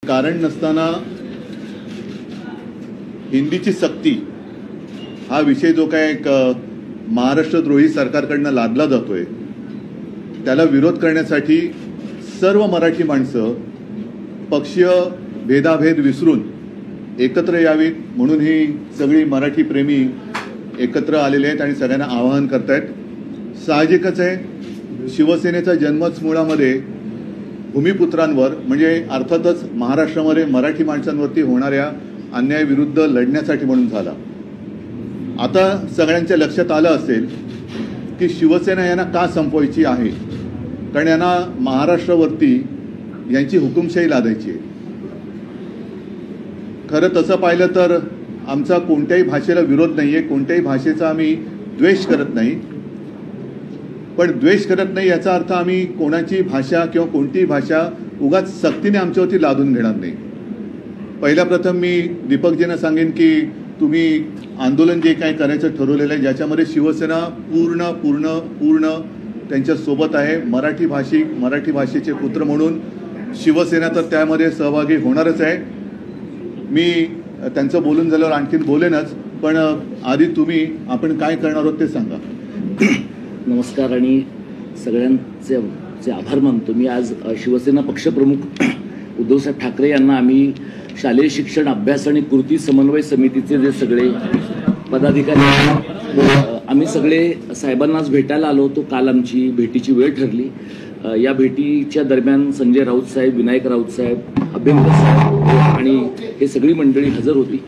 कारण नसताना हिंदीची सक्ती हा विषय जो काय एक महाराष्ट्रद्रोही सरकारकडनं लादला जातोय त्याला विरोध करण्यासाठी सर्व मराठी माणसं पक्षीय भेदाभेद विसरून एकत्र यावीत म्हणून ही सगळी मराठी प्रेमी एकत्र आलेले आहेत आणि सगळ्यांना आवाहन करतायत। साहजिकच आहे, शिवसेनेचा जन्मच मुळामध्ये भूमिपुत्रांवर म्हणजे अर्थातच महाराष्ट्रामध्ये मराठी माणसांवरती होणाऱ्या अन्यायाविरुद्ध लढण्यासाठी म्हणून झाला। आता सगळ्यांच्या लक्षात आलं असेल की शिवसेना यांना का संपवायची आहे, कारण यांना महाराष्ट्रावरती यांची हुकुमशाही लादायची आहे। खरं तसं पाहिलं तर आमचा कोणत्याही भाषेला विरोध नाही आहे, कोणत्याही भाषेचा आम्ही द्वेष करत नाही, पण द्वेष करत नाही याचा अर्थ आम्ही कोणाची भाषा किंवा कोणतीही भाषा उगाच सक्तीने आमच्यावरती लादून घेणार नाही। पहिल्या प्रथम मी दीपकजींना सांगेन की तुम्ही आंदोलन जे काही करायचं ठरवलेलं आहे ज्याच्यामध्ये शिवसेना पूर्ण पूर्ण पूर्ण त्यांच्या सोबत आहे। मराठी भाषेचे पुत्र म्हणून शिवसेना तर त्यामध्ये सहभागी होणारच आहे। मी त्यांचं बोलून झाल्यावर आणखीन बोलेनच, पण आधी तुम्ही आपण काय करणार आहोत ते सांगा। नमस्कार आणि सगळ्यांचे आभार मानतो। मी आज शिवसेना पक्षप्रमुख उद्धवसाहेब ठाकरे यांना आम्ही शालेय शिक्षण अभ्यास आणि कृती समन्वय समितीचे जे सगळे पदाधिकारी आम्ही सगळे साहेबांनाच भेटायला आलो होतो। काल आमची भेटीची वेळ ठरली। या भेटीच्या दरम्यान संजय राऊत साहेब, विनायक राऊत साहेब, अभ्यंकर साहेब आणि हे सगळी मंडळी हजर होती।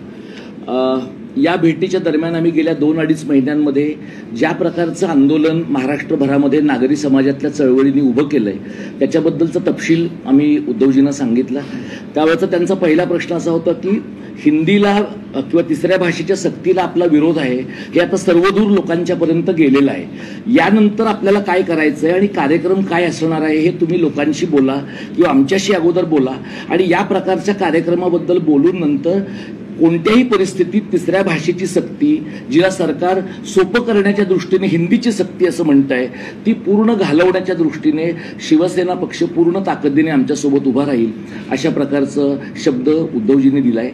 या भेटीच्या दरम्यान आम्ही गेल्या 2-2.5 महिन्यांमध्ये ज्या प्रकारचं आंदोलन महाराष्ट्रभरामध्ये नागरी समाजातल्या चळवळींनी उभं केलंय त्याच्याबद्दलचा तपशील आम्ही उद्धवजींना सांगितला। त्यावेळेचा त्यांचा पहिला प्रश्न असा होता की हिंदीला किंवा तिसऱ्या भाषेच्या सक्तीला आपला विरोध आहे हे आता सर्वदूर लोकांच्यापर्यंत गेलेलं आहे। यानंतर आपल्याला काय करायचं आहे आणि कार्यक्रम काय असणार आहे हे तुम्ही लोकांशी बोला किंवा आमच्याशी अगोदर बोला आणि या प्रकारच्या कार्यक्रमाबद्दल बोलून नंतर कोणत्याही परिस्थितीत तिसऱ्या भाषेची सक्ती जिला सरकार सोपं करण्याच्या दृष्टीने हिंदीची सक्ती असं म्हणतंय ती पूर्ण घालवण्याच्या दृष्टीने शिवसेना पक्ष पूर्ण ताकदीने आमच्यासोबत उभा राहील अशा प्रकारचं शब्द उद्धवजींनी दिलाय।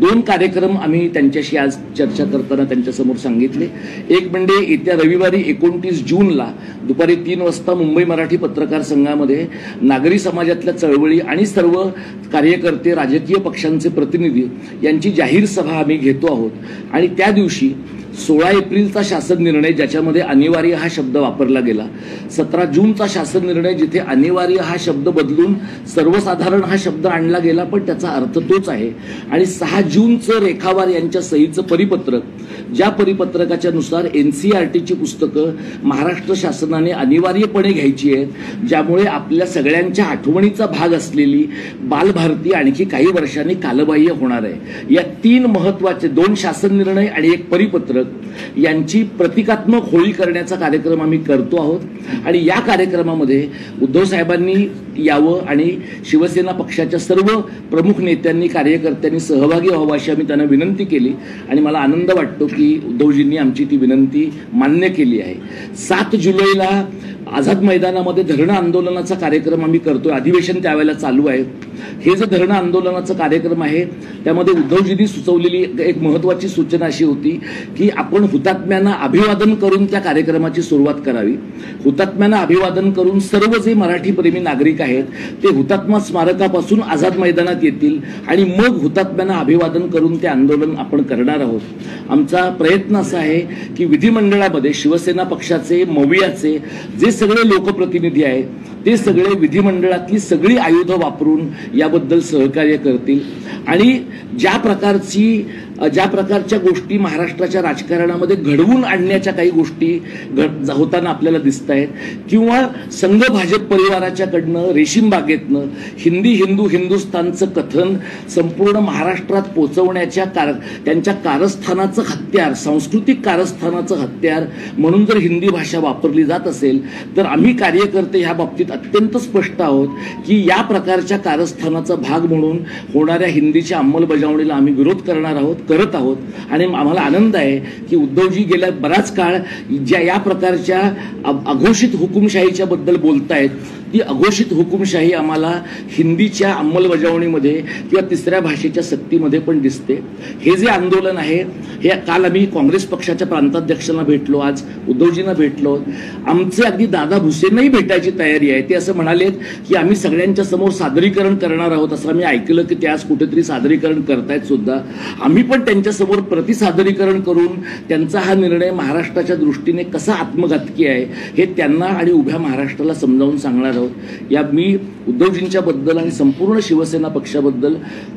2 कार्यक्रम आम्ही त्यांच्याशी आज चर्चा करताना त्यांच्यासमोर सांगितले। एक म्हणजे येत्या रविवारी 29 जूनला दुपारी 3 वाजता मुंबई मराठी पत्रकार संघामध्ये नागरी समाजातल्या चळवळी आणि सर्व कार्यकर्ते, राजकीय पक्षांचे प्रतिनिधी यांची जाहीर सभा आम्ही घेतो आहोत आणि त्या दिवशी 16 एप्रिलचा शासन निर्णय ज्याच्यामध्ये अनिवार्य हा शब्द वापरला गेला, 17 जूनचा शासन निर्णय जिथे अनिवार्य हा शब्द बदलून सर्वसाधारण हा शब्द आणला गेला पण त्याचा अर्थ तोच आहे आणि 6 जूनचं रेखावार यांच्या सहीचं परिपत्रक ज्या परिपत्रकाच्या नुसार NCERTची पुस्तकं महाराष्ट्र शासनाने अनिवार्यपणे घ्यायची आहेत ज्यामुळे आपल्या सगळ्यांच्या आठवणीचा भाग असलेली बालभारती आणखी काही वर्षांनी कालबाह्य होणार आहे। या 3 महत्त्वाचे 2 शासन निर्णय आणि 1 परिपत्रक यांची प्रतिकात्मक होळी करण्याचा कार्यक्रम आम्ही करतो आहोत आणि या कार्यक्रमामध्ये उद्धव साहेबांनी यावं आणि शिवसेना पक्षाच्या सर्व प्रमुख नेत्यांनी, कार्यकर्त्यांनी सहभागी व्हावं अशी आम्ही त्यांना विनंती केली आणि मला आनंद वाटतो की उद्धवजींनी आमची ती विनंती मान्य केली आहे। 7 जुलैला आझाद मैदानामध्ये धरणं आंदोलनाचा कार्यक्रम आम्ही करतोय, अधिवेशन त्यावेळेला चालू आहे। हे जे धरणं आंदोलनाचा कार्यक्रम आहे त्यामध्ये उद्धवजींनी सुचवलेली एक महत्त्वाची सूचना अशी होती की आपण हुतात्म्यांना अभिवादन करून त्या कार्यक्रमाची सुरुवात करावी। हुतात्म्यांना अभिवादन करून सर्व जे मराठी प्रेमी नागरिक आहेत ते हुतात्मा स्मारकापासून आझाद मैदानात येतील आणि मग हुतात्म्यांना अभिवादन करून ते आंदोलन आपण करणार आहोत। आमचा प्रयत्न असा आहे की विधिमंडळामध्ये शिवसेना पक्षाचे, मवियाचे जे सगळे लोकप्रतिनिधी आहेत ते सगळे विधिमंडळातली सगळी आयुधं वापरून याबद्दल सहकार्य करतील आणि ज्या प्रकारच्या गोष्टी महाराष्ट्राच्या राजकारणामध्ये घडवून आणण्याच्या काही गोष्टी होताना आपल्याला दिसत आहेत किंवा संघ भाजप परिवाराच्याकडनं रेशीम बागेतनं हिंदी हिंदू हिंदुस्थानचं कथन संपूर्ण महाराष्ट्रात पोचवण्याच्या त्यांच्या कारस्थानाचं हत्यार, सांस्कृतिक कारस्थानाचं हत्यार म्हणून जर हिंदी भाषा वापरली जात असेल तर आम्ही कार्यकर्ते ह्या बाबतीत अत्यंत स्पष्ट आहोत की या प्रकारच्या कारस्थानाचा भाग म्हणून होणाऱ्या हिंदीच्या अंमलबजावणीला आम्ही विरोध करत आहोत आणि आम्हाला आनंद आहे की उद्धवजी गेल्या बराच काळ ज्या या प्रकारच्या अघोषित हुकुमशाहीच्या बद्दल बोलतायत ती अघोषित हुकुमशाही आम्हाला हिंदीच्या अंमलबजावणीमध्ये किंवा तिसऱ्या भाषेच्या सक्तीमध्ये पण दिसते. हे जे आंदोलन आहे हे काल आम्ही काँग्रेस पक्षाच्या प्रांताध्यक्षांना भेटलो, आज उद्धवजींना भेटलो. आमचे अगदी दादा भुसेंनाही भेटायची तयारी आहे. ते असं म्हणालेत की आम्ही सगळ्यांच्या समोर सादरीकरण करणार आहोत. असं आम्ही ऐकलं की ते आज कुठेतरी सादरीकरण करतायत सुद्धा. आम्ही पण त्यांच्यासमोर प्रतिसादरीकरण करून त्यांचा हा निर्णय महाराष्ट्राच्या दृष्टीने कसा आत्मघातकी आहे हे त्यांना आणि उभ्या महाराष्ट्राला समजावून सांगणार आहोत. या मी उद्धवजींच्या बद्दल आणि संपूर्ण शिवसेना पक्षाबद्दल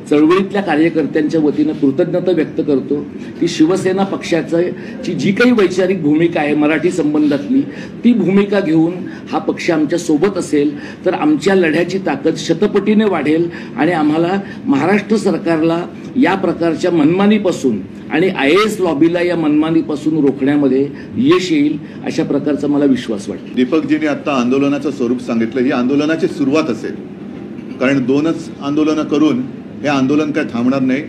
चळवळीतल्या कार्यकर्त्यांच्या वतीनं कृतज्ञता व्यक्त करतो की शिवसेना पक्षाची जी काही वैचारिक भूमिका आहे मराठी संबंधातली ती भूमिका घेऊन हा पक्ष आमच्या सोबत असेल तर आमच्या लढ्याची ताकद शतपटीने वाढेल आणि आम्हाला महाराष्ट्र सरकारला या प्रकारच्या मनमानीपासून आणि IAS लॉबीला या मनमानीपासून रोखण्यामध्ये यश येईल अशा प्रकारचा मला विश्वास वाटतो. दीपकजींनी आता आंदोलनाचं स्वरूप सांगितलं. ही आंदोलनाची सुरुवात असेल, कारण 2च आंदोलनं करून हे आंदोलन काय थांबणार नाही.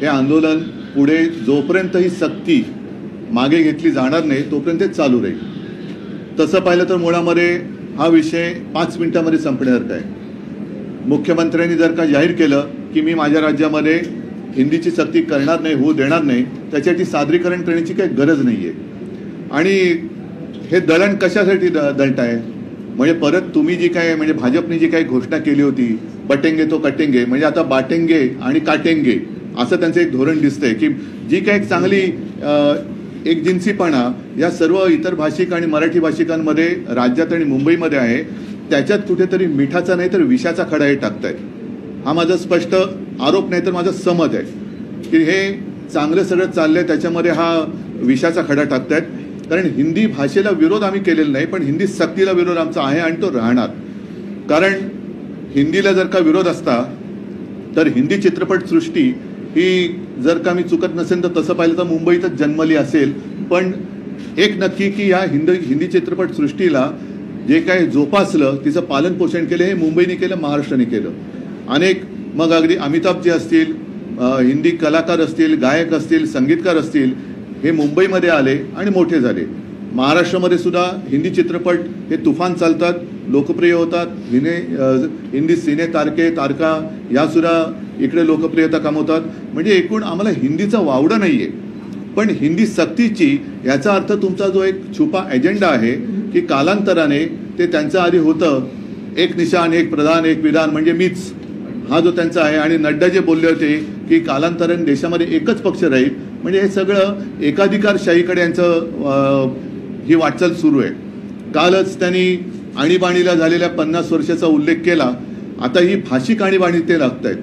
हे आंदोलन पुढे जोपर्यंत ही सक्ती मागे घेतली जाणार नाही तोपर्यंत ते चालू राहील. तसं पाहिलं तर मुळामध्ये हा विषय 5 मिनिटांमध्ये संपण्यासारखा आहे. मुख्यमंत्र्यांनी जर का जाहीर केलं की मी माझ्या राज्यामध्ये हिंदीची सक्ती करणार नाही, होऊ देणार नाही, त्याच्यासाठी सादरीकरण करण्याची काही गरज नाही आहे. आणि हे दळण कशासाठी दळताय? म्हणजे परत तुम्ही जी काय म्हणजे भाजपने जी काही घोषणा केली होती बटेंगे तो कटेंगे, म्हणजे आता बाटेंगे आणि काटेंगे असं त्यांचं एक धोरण दिसतंय की जी काही एक चांगली एकजिन्सीपणा या सर्व इतर भाषिक आणि मराठी भाषिकांमध्ये राज्यात आणि मुंबईमध्ये आहे त्याच्यात कुठेतरी मिठाचा नाही तर विषाचा खडा हे टाकतायत. हा माझा स्पष्ट आरोप नाही तर माझा समज आहे की हे चांगलं सगळं चाललंय त्याच्यामध्ये हा विषाचा खडा टाकतायत. कारण हिंदी भाषेला विरोध आम्ही केलेला नाही, पण हिंदी सक्तीला विरोध आमचा आहे आणि तो राहणार. कारण हिंदीला जर का विरोध असता तर हिंदी चित्रपटसृष्टी ही जर का मी चुकत नसेल तर तसं पाहिलं तर मुंबईतच जन्मली असेल. पण एक नक्की की या हिंदी चित्रपटसृष्टीला जे काही जोपासलं तिचं पालन पोषण केलं हे मुंबईने केलं, महाराष्ट्राने केलं. अनेक मग अगदी अमिताभजी असतील, हिंदी कलाकार असतील, गायक असतील, संगीतकार असतील, हे मुंबईमध्ये आले आणि मोठे झाले. महाराष्ट्रामध्ये सुद्धा हिंदी चित्रपट हे तुफान चालतात, लोकप्रिय होतात. हिंदी सिने तारका या सुद्धा इकडे लोकप्रियता कमवतात. म्हणजे एकूण आम्हाला हिंदीचा वावडा नाही आहे, पण हिंदी सक्तीची याचा अर्थ तुमचा जो एक छुपा एजेंडा आहे की कालांतराने ते त्यांच्या आधी होतं एक निशाण एक प्रधान एक विधान म्हणजे मीच, हा जो त्यांचा आहे. आणि नड्डा जे बोलले होते की कालांतराने देशामध्ये एकच पक्ष राहील, म्हणजे हे सगळं एकाधिकारशाहीकडे यांचं ही वाटचाल सुरू आहे. कालच त्यांनी आणीबाणीला झालेल्या 50 वर्षाचा उल्लेख केला. आता ही भाषिक आणीबाणी ते लागतायत,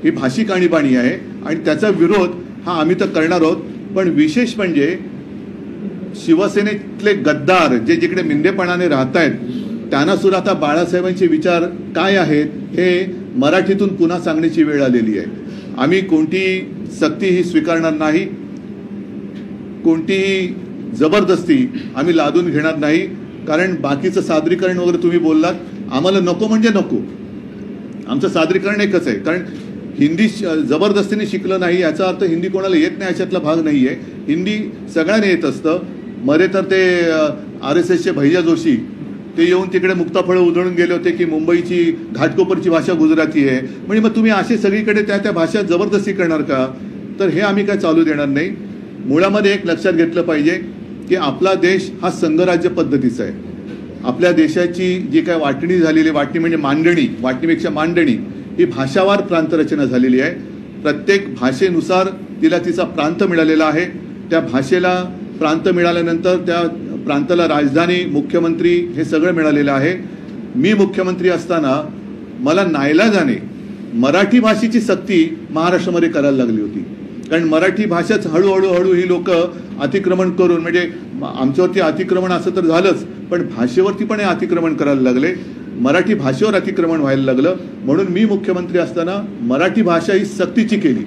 ही भाषिक आणीबाणी आहे आणि त्याचा विरोध हा आम्ही तर करणार आहोत. पण विशेष म्हणजे शिवसेनेतले गद्दार जे जिकडे मिंदेपणाने राहत आहेत त्यांना सुद्धा आता बाळासाहेबांचे विचार काय आहेत हे मराठीतून पुन्हा सांगण्याची वेळ आलेली आहे. आम्ही कोणतीही सक्ती ही स्वीकारणार नाही, कोणतीही जबरदस्ती आम्ही लादून घेणार नाही. कारण बाकीचं सादरीकरण वगैरे तुम्ही बोललात, आम्हाला नको म्हणजे नको, आमचं सादरीकरण एकच आहे. कारण हिंदी जबरदस्तीने शिकलं नाही याचा अर्थ हिंदी कोणाला येत नाही अशातला भाग नाही आहे. हिंदी सगळ्यांना येत असतं. मध्ये तर ते RSSचे भैया जोशी ते येऊन तिकडे मुक्ताफळं उधळून गेले होते की मुंबईची घाटकोपरची भाषा गुजराती आहे. म्हणजे मग तुम्ही असे सगळीकडे त्या भाषा जबरदस्ती करणार का? तर हे आम्ही काय चालू देणार नाही. मुळामध्ये एक लक्षात घेतलं पाहिजे की आपला देश हा संघराज्य पद्धतीचा आहे. आपल्या देशाची जी काय वाटणी झालेली, वाटणी म्हणजे मांडणी, वाटणीपेक्षा मांडणी, ही भाषावार प्रांतरचना झालेली आहे. प्रत्येक भाषेनुसार तिला तिचा प्रांत मिळालेला आहे. त्या भाषेला प्रांत मिळाल्यानंतर त्या प्रांताला राजधानी, मुख्यमंत्री हे सगळं मिळालेलं आहे. मी मुख्यमंत्री असताना मला नाईलाजाने मराठी भाषेची सक्ती महाराष्ट्रामध्ये करायला लागली होती. कारण मराठी भाषाच हळूहळू ही लोक अतिक्रमण करून, म्हणजे आमच्यावरती अतिक्रमण असं तर झालंच, पण भाषेवरती पण हे अतिक्रमण करायला लागले. मराठी भाषेवर अतिक्रमण व्हायला लागलं. म्हणून मी मुख्यमंत्री असताना मराठी भाषा ही सक्तीची केली.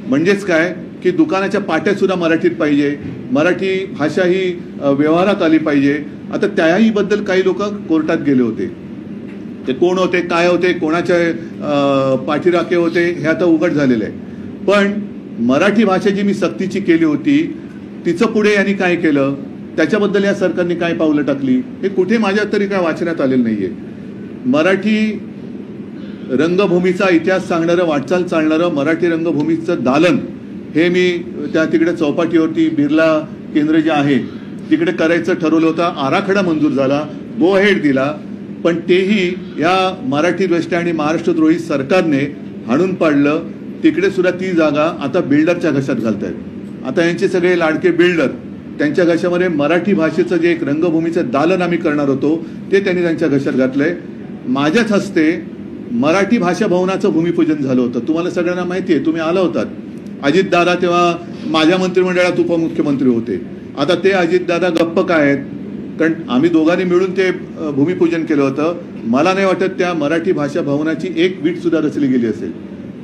म्हणजेच काय की दुकानाच्या पाट्या सुद्धा मराठीत पाहिजे, मराठी भाषा ही व्यवहारात आली पाहिजे. आता त्याहीबद्दल काही लोक कोर्टात गेले होते. ते कोण होते, काय होते, कोणाच्या पाठीराखे होते हे आता उघड झालेलं आहे. पण मराठी भाषा जी मी सक्तीची केली होती तिचं पुढे यांनी काय केलं, त्याच्याबद्दल या सरकारने काय पावलं टाकली हे कुठे माझ्या तरी काय वाचण्यात आलेलं नाहीये. मराठी रंगभूमीचा इतिहास सांगणारं, वाटचाल चालणारं मराठी रंगभूमीचं दालन हे मी त्या तिकडे चौपाटीवरती बिर्ला केंद्र जे आहे तिकडे करायचं ठरवलं होतं. आराखडा मंजूर झाला, गो अहेड दिला, पण तेही या मराठी द्वेष्टी आणि महाराष्ट्रद्रोही सरकारने हाणून पाडलं. तिकडे सुद्धा ती जागा आता बिल्डरच्या घशात घालतायत. आता यांचे सगळे लाडके बिल्डर, त्यांच्या घशामध्ये मराठी भाषेचं जे एक रंगभूमीचं दालन आम्ही करणार होतो ते त्यांनी त्यांच्या घशात घातलंय. माझ्याच हस्ते मराठी भाषा भवनाचं भूमिपूजन झालं होतं. तुम्हाला सगळ्यांना माहिती आहे, तुम्ही आला होतात. अजितदादा तेव्हा माझ्या मंत्रिमंडळात उपमुख्यमंत्री होते. आता ते अजितदादा गप्प काय आहेत, कारण आम्ही दोघांनी मिळून ते भूमिपूजन केलं होतं. मला नाही वाटत त्या मराठी भाषा भवनाची एक वीट सुद्धा रचली गेली असेल.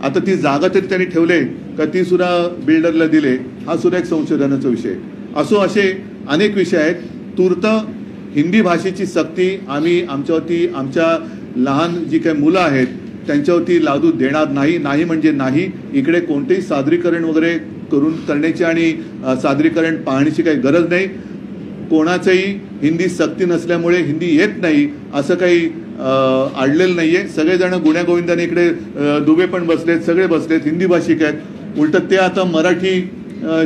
आता ती जागा तरी त्यांनी ठेवले का ती सुद्धा बिल्डरला दिले, हा सुद्धा एक संशोधनाचा विषय. असो, असे अनेक विषय आहेत. तूर्त हिंदी भाषेची सक्ती आम्ही आमच्यावरती, आमच्या लहान जी काही मुलं आहेत त्यांच्यावरती लादू देणार नाही. नाही म्हणजे नाही. इकडे कोणतेही सादरीकरण वगैरे करण्याची आणि सादरीकरण पाहण्याची काही गरज नाही. कोणाचंही हिंदी सक्ती नसल्यामुळे हिंदी येत नाही असं काही अडलेलं नाहीये. सगळेजण गुण्यागोविंदाने इकडे दुबे पण बसलेत, सगळे बसलेत, हिंदी भाषिक आहेत. उलट ते आता मराठी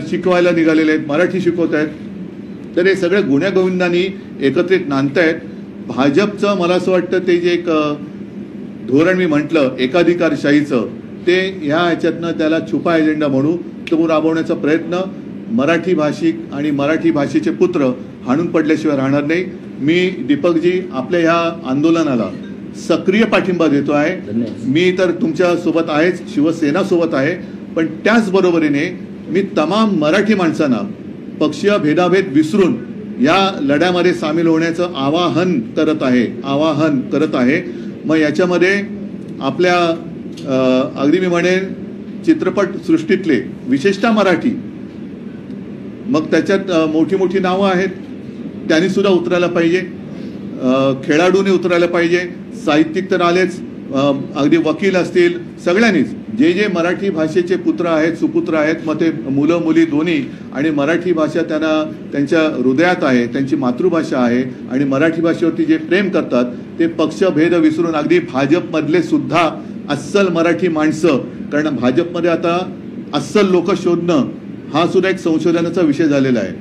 शिकवायला निघालेले आहेत, मराठी शिकवत आहेत. तर हे सगळे गुण्यागोविंदानी एकत्रित नांदतायत. भाजपचं मला असं वाटतं ते जे एक धोरण मी म्हटलं एकाधिकारशाहीचं, ते ह्या ह्याच्यातनं त्याला छुपा एजेंडा म्हणू तो राबवण्याचा प्रयत्न मराठी भाषिक आणि मराठी भाषेचे पुत्र हाणून पडल्याशिवाय राहणार नाही. मी दीपकजी आपल्या ह्या आंदोलनाला सक्रिय पाठिंबा देतो आहे. मी तर तुमच्या सोबत आहेच, शिवसेना सोबत आहे, पण त्याचबरोबरीने मी तमाम मराठी माणसांना पक्षीय भेदाभेद विसरून या लढ्यामध्ये सामील होण्याचं आवाहन करत आहे. मग याच्यामध्ये आपल्या अगदी मी म्हणेन चित्रपट सृष्टीतले विशेषतः मराठी, मग त्याच्यात मोठी मोठी नावं आहेत, त्यांनी सुद्धा उतरायला पाहिजे. खेळाडूने उतरायला पाहिजे. साहित्यिक तर आलेच, अगदी वकील असतील, सगळ्यांनीच जे जे मराठी भाषेचे पुत्र आहेत, सुपुत्र आहेत, मग ते मुलं मुली दोन्ही, आणि मराठी भाषा त्यांना त्यांच्या हृदयात आहे, त्यांची मातृभाषा आहे, आणि मराठी भाषेवरती जे प्रेम करतात ते पक्षभेद विसरून अगदी भाजपमधले सुद्धा अस्सल मराठी माणसं, कारण भाजपमध्ये आता अस्सल लोक शोधणं हा सुद्धा एक संशोधनाचा विषय झालेला आहे.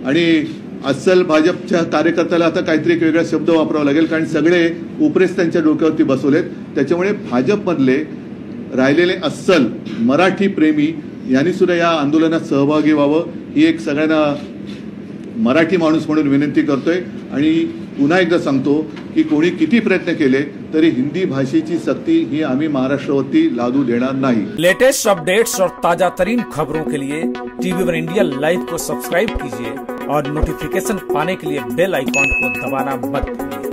आणि अस्सल भाजपच्या कार्यकर्त्याला आता काहीतरी एक वेगळा शब्द वापरावा लागेल, कारण सगळे उपरेस त्यांच्या डोक्यावरती बसवलेत. त्याच्यामुळे भाजपमधले राहिलेले अस्सल मराठी प्रेमी यांनी सुद्धा या आंदोलनात सहभागी व्हावं, ही एक सगळ्यांना मराठी माणूस म्हणून विनंती करतोय. आणि पुन्हा एकदा सांगतो की कोणी किती प्रयत्न केले तरी हिंदी भाषेची सक्ती ही आम्ही महाराष्ट्रावरती लादू देणार नाही. लेटेस्ट अपडेट्स और ताजा तरीन खबरों के लिए TV1 इंडिया लाइव को सब्सक्राइब कीजिए और नोटिफिकेशन पाने के लिए बेल आइकॉन को दबाना मत भूलिए.